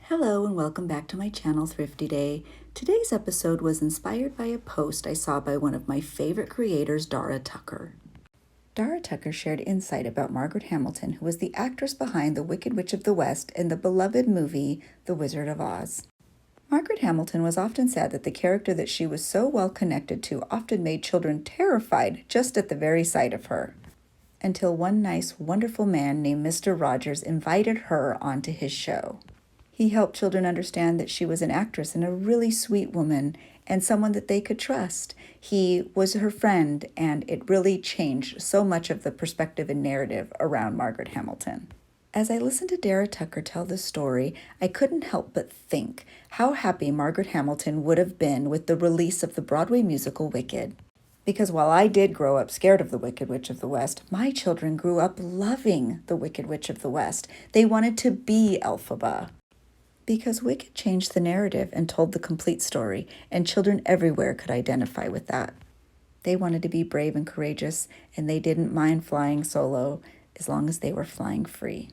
Hello and welcome back to my channel, Thrifty Day. Today's episode was inspired by a post I saw by one of my favorite creators, Dara Tucker. Dara Tucker shared insight about Margaret Hamilton, who was the actress behind The Wicked Witch of the West and the beloved movie The Wizard of Oz. Margaret Hamilton was often said that the character that she was so well connected to often made children terrified just at the very sight of her. Until one nice, wonderful man named Mr. Rogers invited her onto his show. He helped children understand that she was an actress and a really sweet woman and someone that they could trust. He was her friend, and it really changed so much of the perspective and narrative around Margaret Hamilton. As I listened to Dara Tucker tell this story, I couldn't help but think how happy Margaret Hamilton would have been with the release of the Broadway musical Wicked. Because while I did grow up scared of the Wicked Witch of the West, my children grew up loving the Wicked Witch of the West. They wanted to be Elphaba. Because Wicked changed the narrative and told the complete story, and children everywhere could identify with that. They wanted to be brave and courageous, and they didn't mind flying solo as long as they were flying free.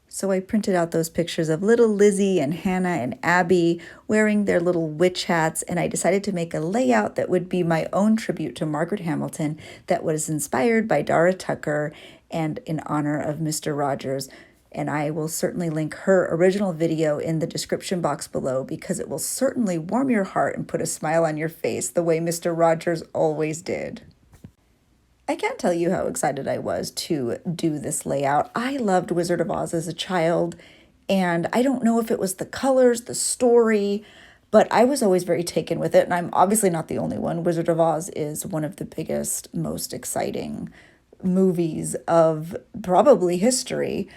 So I printed out those pictures of little Lizzie and Hannah and Abby wearing their little witch hats, and I decided to make a layout that would be my own tribute to Margaret Hamilton that was inspired by Dara Tucker and in honor of Mr. Rogers. And I will certainly link her original video in the description box below because it will certainly warm your heart and put a smile on your face the way Mr. Rogers always did. I can't tell you how excited I was to do this layout. I loved Wizard of Oz as a child, and I don't know if it was the colors, the story, but I was always very taken with it, and I'm obviously not the only one. Wizard of Oz is one of the biggest, most exciting movies of probably history.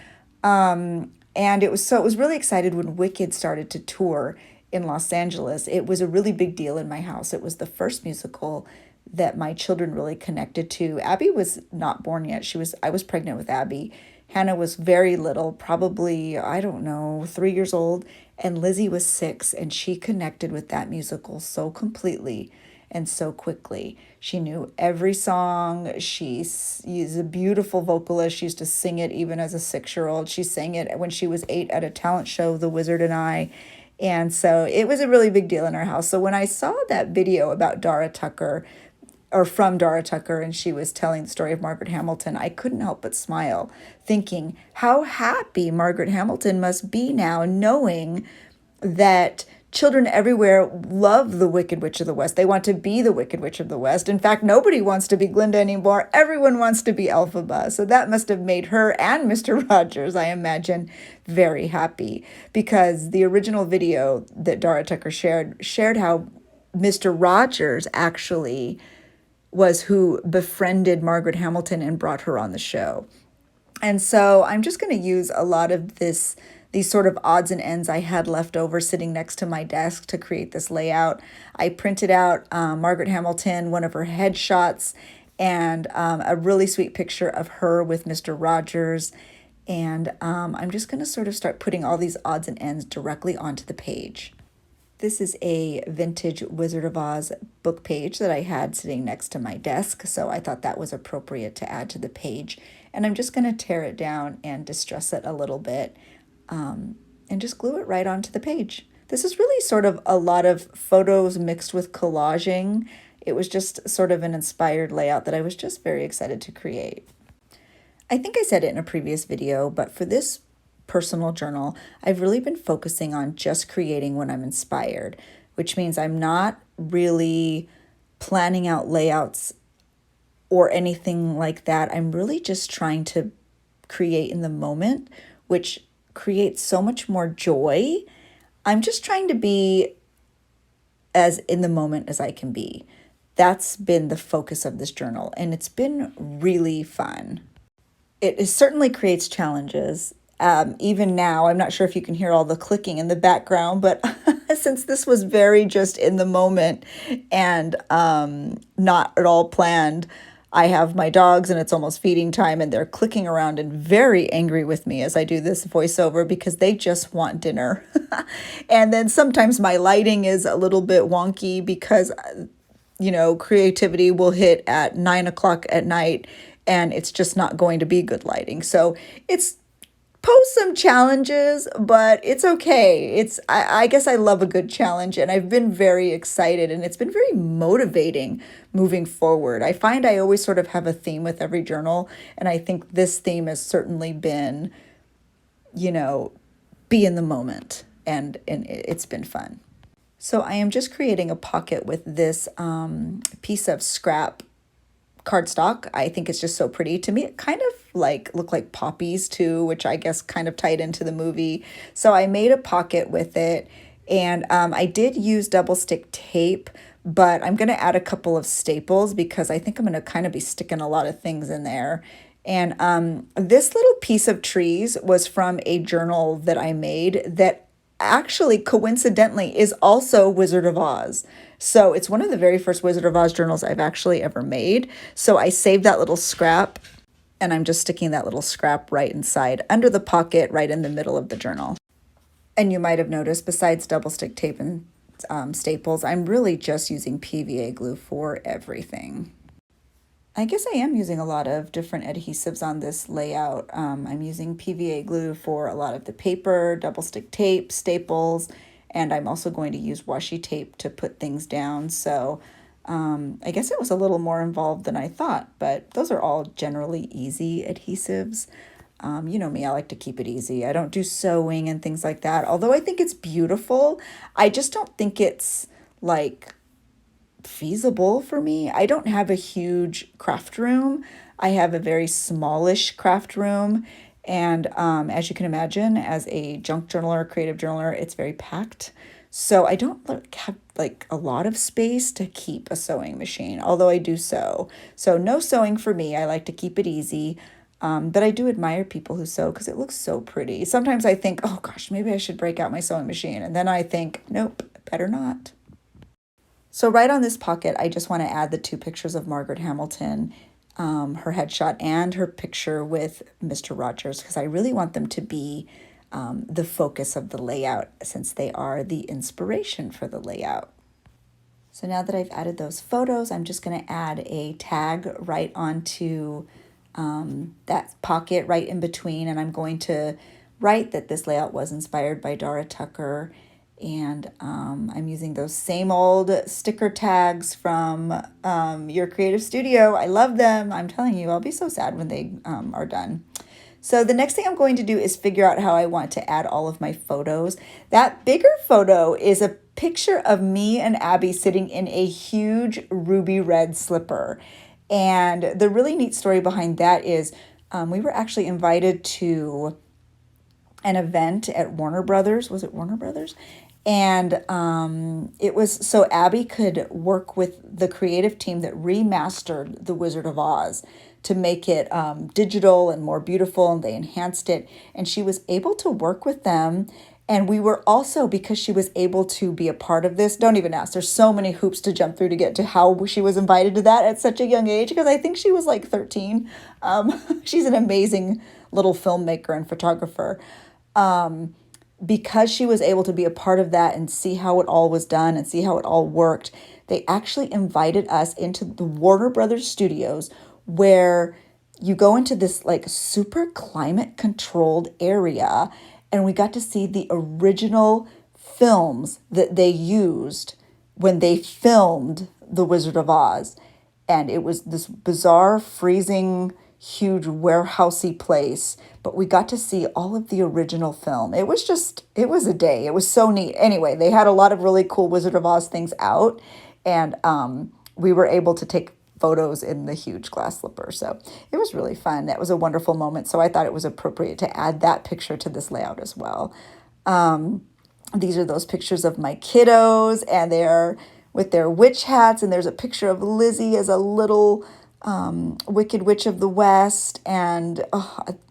And it was really excited when Wicked started to tour in Los Angeles. It was a really big deal in my house. It was the first musical that my children really connected to. Abby was not born yet. I was pregnant with Abby. Hannah was very little, probably, 3 years old. And Lizzie was 6, and she connected with that musical so completely and so quickly. She knew every song. She's a beautiful vocalist. She used to sing it even as a 6-year-old. She sang it when she was 8 at a talent show, The Wizard and I. And so it was a really big deal in our house. So when I saw that video about Dara Tucker, or from Dara Tucker, and she was telling the story of Margaret Hamilton, I couldn't help but smile, thinking how happy Margaret Hamilton must be now, knowing that children everywhere love the Wicked Witch of the West. They want to be the Wicked Witch of the West. In fact, nobody wants to be Glinda anymore. Everyone wants to be Elphaba. So that must have made her and Mr. Rogers, I imagine, very happy. Because the original video that Dara Tucker shared how Mr. Rogers actually was who befriended Margaret Hamilton and brought her on the show. And so I'm just going to use a lot of these sort of odds and ends I had left over sitting next to my desk to create this layout. I printed out Margaret Hamilton, one of her headshots, and a really sweet picture of her with Mr. Rogers. And I'm just going to sort of start putting all these odds and ends directly onto the page. This is a vintage Wizard of Oz book page that I had sitting next to my desk, so I thought that was appropriate to add to the page. And I'm just going to tear it down and distress it a little bit and just glue it right onto the page. This is really sort of a lot of photos mixed with collaging. It was just sort of an inspired layout that I was just very excited to create. I think I said it in a previous video, but for this personal journal, I've really been focusing on just creating when I'm inspired, which means I'm not really planning out layouts or anything like that. I'm really just trying to create in the moment, which creates so much more joy. I'm just trying to be as in the moment as I can be. That's been the focus of this journal, and it's been really fun. It certainly creates challenges. Even now, I'm not sure if you can hear all the clicking in the background, but since this was very just in the moment and not at all planned, I have my dogs and it's almost feeding time and they're clicking around and very angry with me as I do this voiceover because they just want dinner. And then sometimes my lighting is a little bit wonky because, creativity will hit at 9 o'clock at night and it's just not going to be good lighting. So it's pose some challenges, but it's okay. I guess I love a good challenge, and I've been very excited, and it's been very motivating moving forward. I find I always sort of have a theme with every journal, and I think this theme has certainly been, you know, be in the moment, and it's been fun. So I am just creating a pocket with this piece of scrap cardstock. I think it's just so pretty. To me, it kind of like look like poppies too, which I guess kind of tied into the movie. So I made a pocket with it, and I did use double stick tape, but I'm going to add a couple of staples because I think I'm going to kind of be sticking a lot of things in there. And this little piece of trees was from a journal that I made that actually coincidentally is also Wizard of Oz. So it's one of the very first Wizard of Oz journals I've actually ever made. So I saved that little scrap, and I'm just sticking that little scrap right inside under the pocket, right in the middle of the journal. And you might have noticed, besides double stick tape and staples, I'm really just using PVA glue for everything. I guess I am using a lot of different adhesives on this layout. I'm using PVA glue for a lot of the paper, double stick tape, staples, and I'm also going to use washi tape to put things down. So I guess it was a little more involved than I thought, but those are all generally easy adhesives. You know me, I like to keep it easy. I don't do sewing and things like that. Although I think it's beautiful, I just don't think it's like feasible for me. I don't have a huge craft room. I have a very smallish craft room. And as you can imagine, as a junk journaler, creative journaler, it's very packed. So I don't have like a lot of space to keep a sewing machine, although I do sew. So no sewing for me. I like to keep it easy. But I do admire people who sew because it looks so pretty. Sometimes I think, oh gosh, maybe I should break out my sewing machine. And then I think, nope, better not. So right on this pocket, I just want to add the two pictures of Margaret Hamilton, her headshot and her picture with Mr. Rogers, because I really want them to be the focus of the layout since they are the inspiration for the layout. So now that I've added those photos, I'm just going to add a tag right onto that pocket right in between, and I'm going to write that this layout was inspired by Dara Tucker. And I'm using those same old sticker tags from your creative studio. I love them. I'm telling you, I'll be so sad when they are done. So the next thing I'm going to do is figure out how I want to add all of my photos. That bigger photo is a picture of me and Abby sitting in a huge ruby red slipper. And the really neat story behind that is we were actually invited to an event at Warner Brothers. Was it Warner Brothers? And it was so Abby could work with the creative team that remastered The Wizard of Oz to make it digital and more beautiful, and they enhanced it. And she was able to work with them. And we were also, because she was able to be a part of this, don't even ask, there's so many hoops to jump through to get to how she was invited to that at such a young age, because I think she was like 13. She's an amazing little filmmaker and photographer. Because she was able to be a part of that and see how it all was done and see how it all worked, they actually invited us into the Warner Brothers studios, where you go into this like super climate controlled area, and we got to see the original films that they used when they filmed The Wizard of Oz. And it was this bizarre, freezing, huge warehousey place, but we got to see all of the original film. It was a day. It was so neat. Anyway, they had a lot of really cool Wizard of Oz things out, and we were able to take photos in the huge glass slipper. So it was really fun. That was a wonderful moment. So I thought it was appropriate to add that picture to this layout as well. These are those pictures of my kiddos, and they're with their witch hats, and there's a picture of Lizzie as a little Wicked Witch of the West, and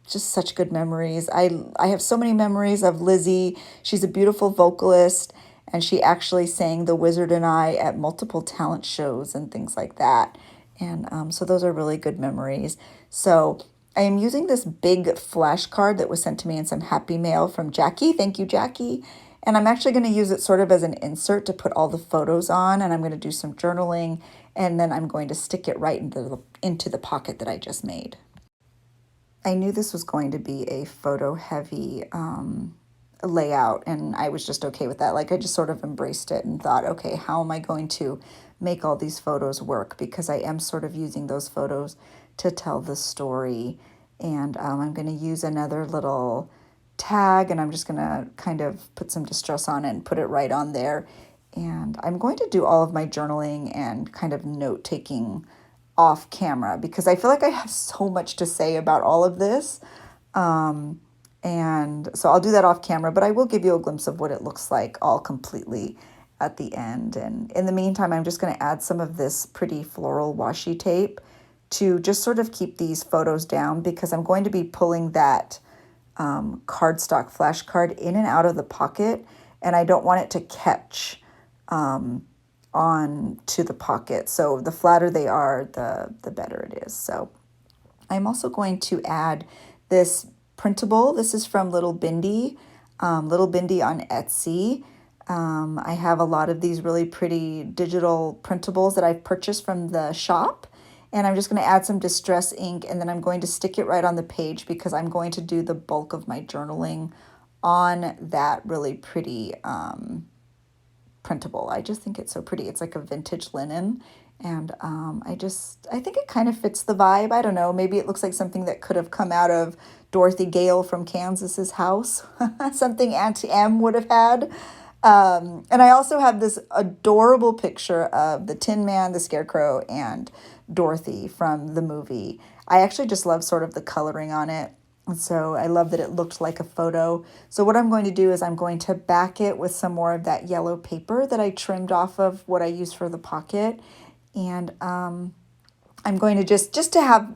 just such good memories. I have so many memories of Lizzie. She's a beautiful vocalist, and she actually sang The Wizard and I at multiple talent shows and things like that. And so those are really good memories. So I am using this big flashcard that was sent to me in some happy mail from Jackie. Thank you, Jackie. And I'm actually going to use it sort of as an insert to put all the photos on, and I'm going to do some journaling, and then I'm going to stick it right into the pocket that I just made. I knew this was going to be a photo heavy layout, and I was just okay with that. Like, I just sort of embraced it and thought, okay, how am I going to make all these photos work? Because I am sort of using those photos to tell the story. And I'm going to use another little tag, and I'm just going to kind of put some distress on it and put it right on there. And I'm going to do all of my journaling and kind of note taking off camera because I feel like I have so much to say about all of this. And so I'll do that off camera, but I will give you a glimpse of what it looks like all completely at the end. And in the meantime, I'm just going to add some of this pretty floral washi tape to just sort of keep these photos down because I'm going to be pulling that cardstock flashcard in and out of the pocket, and I don't want it to catch on to the pocket. So the flatter they are, the better it is. So I'm also going to add this printable. This is from Little Bindi on Etsy. I have a lot of these really pretty digital printables that I've purchased from the shop. And I'm just going to add some distress ink, and then I'm going to stick it right on the page because I'm going to do the bulk of my journaling on that really pretty printable. I just think it's so pretty. It's like a vintage linen. And I think it kind of fits the vibe. I don't know. Maybe it looks like something that could have come out of Dorothy Gale from Kansas's house. Something Auntie M would have had. And I also have this adorable picture of the Tin Man, the Scarecrow, and Dorothy from the movie. I actually just love sort of the coloring on it. And so I love that it looked like a photo. So what I'm going to do is I'm going to back it with some more of that yellow paper that I trimmed off of what I used for the pocket. And I'm going to just to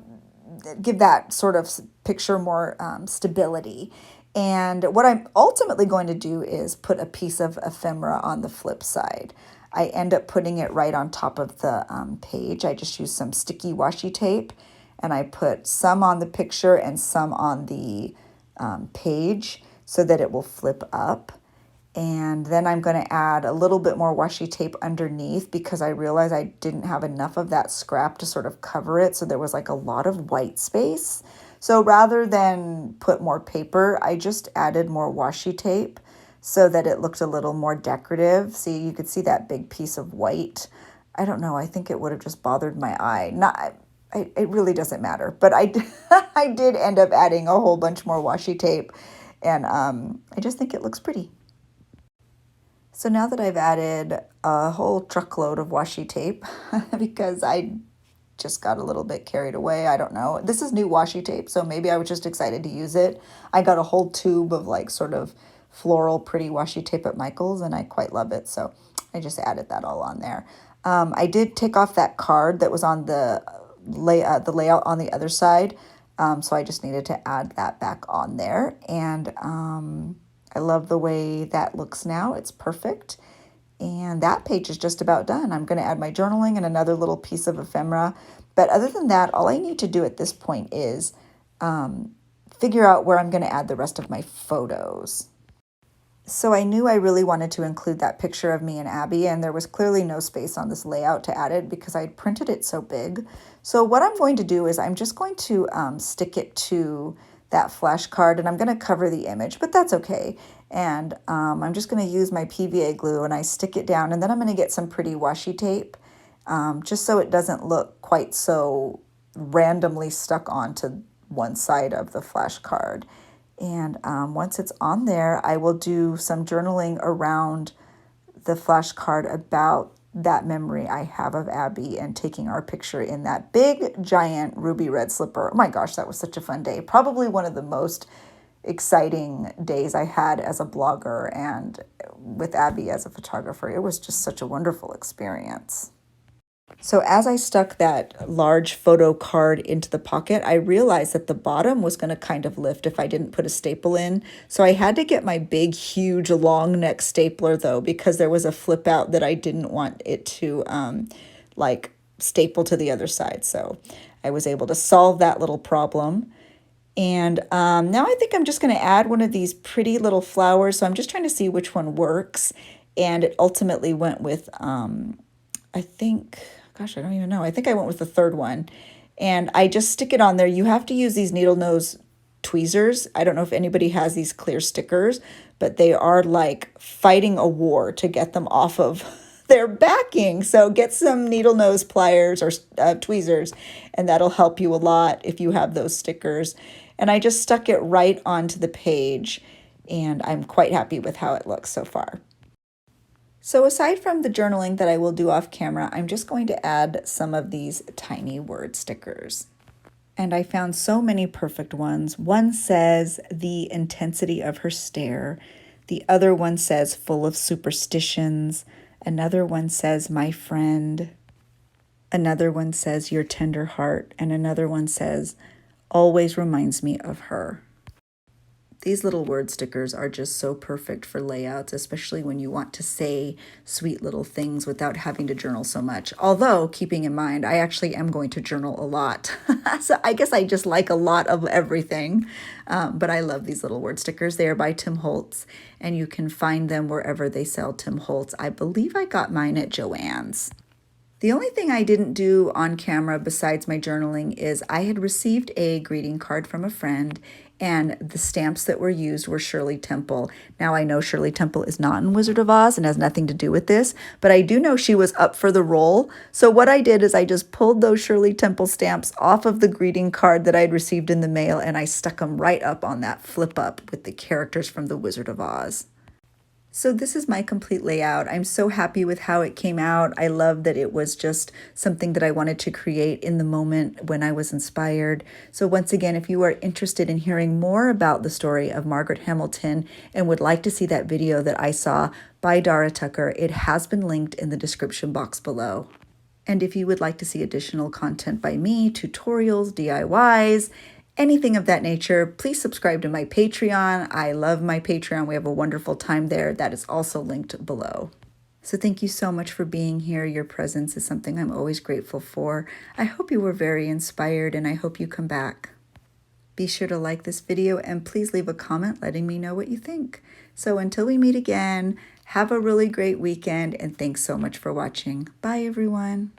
give that sort of picture more stability. And what I'm ultimately going to do is put a piece of ephemera on the flip side. I end up putting it right on top of the page. I just use some sticky washi tape, and I put some on the picture and some on the page so that it will flip up. And then I'm going to add a little bit more washi tape underneath because I realized I didn't have enough of that scrap to sort of cover it. So there was like a lot of white space. So rather than put more paper, I just added more washi tape so that it looked a little more decorative. See, you could see that big piece of white. I don't know. I think it would have just bothered my eye. It really doesn't matter. But I did end up adding a whole bunch more washi tape. And I just think it looks pretty. So now that I've added a whole truckload of washi tape, because I just got a little bit carried away, I don't know. This is new washi tape, so maybe I was just excited to use it. I got a whole tube of like sort of floral pretty washi tape at Michael's, and I quite love it, so I just added that all on there. I did take off that card that was on the layout on the other side, so I just needed to add that back on there, and I love the way that looks now. It's perfect. And that page is just about done. I'm going to add my journaling and another little piece of ephemera. But other than that, all I need to do at this point is figure out where I'm going to add the rest of my photos. So I knew I really wanted to include that picture of me and Abby, and there was clearly no space on this layout to add it because I printed it so big. So what I'm going to do is I'm just going to stick it to that flashcard, and I'm going to cover the image, but that's okay. And I'm just going to use my PVA glue, and I stick it down, and then I'm going to get some pretty washi tape just so it doesn't look quite so randomly stuck onto one side of the flashcard. And once it's on there, I will do some journaling around the flashcard about that memory I have of Abby and taking our picture in that big, giant ruby red slipper. Oh my gosh, that was such a fun day. Probably one of the most exciting days I had as a blogger and with Abby as a photographer. It was just such a wonderful experience. So as I stuck that large photo card into the pocket, I realized that the bottom was going to kind of lift if I didn't put a staple in. So I had to get my big, huge, long neck stapler though, because there was a flip out that I didn't want it to like staple to the other side. So I was able to solve that little problem. And now I think I'm just going to add one of these pretty little flowers. So I'm just trying to see which one works. And it ultimately went with, I think, gosh, I don't even know. I think I went with the third one. And I just stick it on there. You have to use these needle nose tweezers. I don't know if anybody has these clear stickers, but they are like fighting a war to get them off of their backing. So get some needle nose pliers or tweezers, and that'll help you a lot if you have those stickers. And I just stuck it right onto the page, and I'm quite happy with how it looks so far. So aside from the journaling that I will do off camera, I'm just going to add some of these tiny word stickers. And I found so many perfect ones. One says, the intensity of her stare. The other one says, full of superstitions. Another one says, my friend. Another one says, your tender heart. And another one says, always reminds me of her. These little word stickers are just so perfect for layouts, especially when you want to say sweet little things without having to journal so much. Although, keeping in mind, I actually am going to journal a lot. So I guess I just like a lot of everything. But I love these little word stickers. They are by Tim Holtz, and you can find them wherever they sell Tim Holtz. I believe I got mine at Joann's. The only thing I didn't do on camera besides my journaling is I had received a greeting card from a friend, and the stamps that were used were Shirley Temple. Now I know Shirley Temple is not in Wizard of Oz and has nothing to do with this, but I do know she was up for the role. So what I did is I just pulled those Shirley Temple stamps off of the greeting card that I'd received in the mail, and I stuck them right up on that flip up with the characters from the Wizard of Oz. So this is my complete layout. I'm so happy with how it came out. I love that it was just something that I wanted to create in the moment when I was inspired. So once again, if you are interested in hearing more about the story of Margaret Hamilton and would like to see that video that I saw by Dara Tucker, it has been linked in the description box below. And if you would like to see additional content by me, tutorials, DIYs, anything of that nature, please subscribe to my Patreon. I love my Patreon. We have a wonderful time there. That is also linked below. So thank you so much for being here. Your presence is something I'm always grateful for. I hope you were very inspired, and I hope you come back. Be sure to like this video and please leave a comment letting me know what you think. So until we meet again, have a really great weekend, and thanks so much for watching. Bye, everyone.